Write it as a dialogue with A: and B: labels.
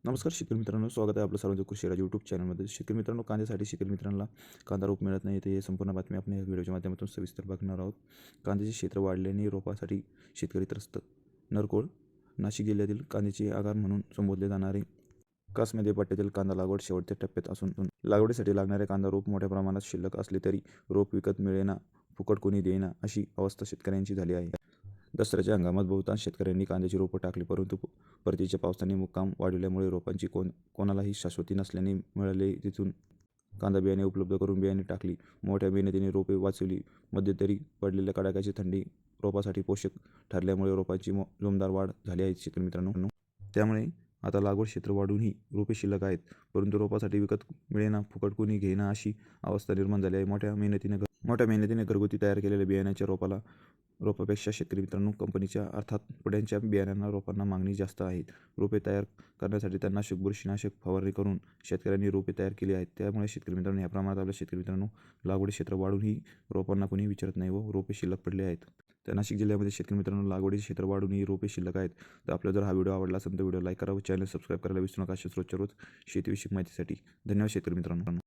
A: नमस्कार शेतकरी मित्रांनो, स्वागत आहे आपलं सर्वांचं कृषी राज यूट्यूब चॅनलमध्ये. शेतकरी मित्रांनो, कांद्यासाठी शेतकरी मित्रांना कांदा रोप मिळत नाही, तर हे संपूर्ण बातमी आपण या व्हिडिओच्या माध्यमातून सविस्तर बघणार आहोत. कांद्याचे क्षेत्र वाढल्याने रोपासाठी शेतकरी त्रस्त. नरकोळ नाशिक जिल्ह्यातील कांद्याचे आगार म्हणून संबोधले जाणारे कासमध्ये पट्ट्यातील कांदा लागवड शेवटच्या टप्प्यात असून लागवडीसाठी लागणारे कांदा रोप मोठ्या प्रमाणात शिल्लक असले तरी रोप विकत मिळेना, फुकट कोणी देईना अशी अवस्था शेतकऱ्यांची झाली आहे. दसऱ्याच्या हंगामात बहुतांश शेतकऱ्यांनी कांद्याची रोपं टाकली, परंतु परतीच्या पावसाने मुक्काम वाढवल्यामुळे रोपांची कोणालाही शाश्वती नसल्याने मिळाले तिथून कांदा बियाणे उपलब्ध करून बियाणे टाकली. मोठ्या मेहनतीने रोपे वाचवली. मध्यंतरी पडलेल्या कडाक्याची थंडी रोपासाठी पोषक ठरल्यामुळे रोपांची जोमदार वाढ झाली आहे शेतकरी मित्रांनो. त्यामुळे आता लागवड क्षेत्र वाढूनही रोपे शिल्लक आहेत, परंतु रोपासाठी विकत मिळेना, फुकट कोणी घेईना अशी अवस्था निर्माण झाली आहे. मोठ्या मेहनतीने घरगुती तयार केलेल्या बियाण्याच्या रोपापेक्षा शेतकरी मित्रांनो कंपनीच्या अर्थात पुड्यांच्या बियाण्यांना रोपांना मागणी जास्त आहे. रोपे तयार करण्यासाठी तणनाशक, बुरशीनाशक फवारणी करून शेतकऱ्यांनी रोपे तयार केली आहेत. त्यामुळे शेतकरी मित्रांनो, या प्रमाणात आपल्या शेतकरी मित्रांनो लागवडी क्षेत्र वाढूनही रोपांना कोणी विचारत नाही व रोपे शिल्लक पडले आहेत. तर नाशिक जिल्ह्यामध्ये शेतकरी मित्रांनो लागवडीचे क्षेत्र वाढूनही रोपे शिल्लक आहेत. तर आपल्याला जर हा व्हिडिओ आवडला असेल तर व्हिडिओ लाईक करा व चॅनल सबस्क्राईब करायला विसरू नका. अशाच रोजच्या रोज शेतीविषयक माहितीसाठी. धन्यवाद शेतकरी मित्रांनो.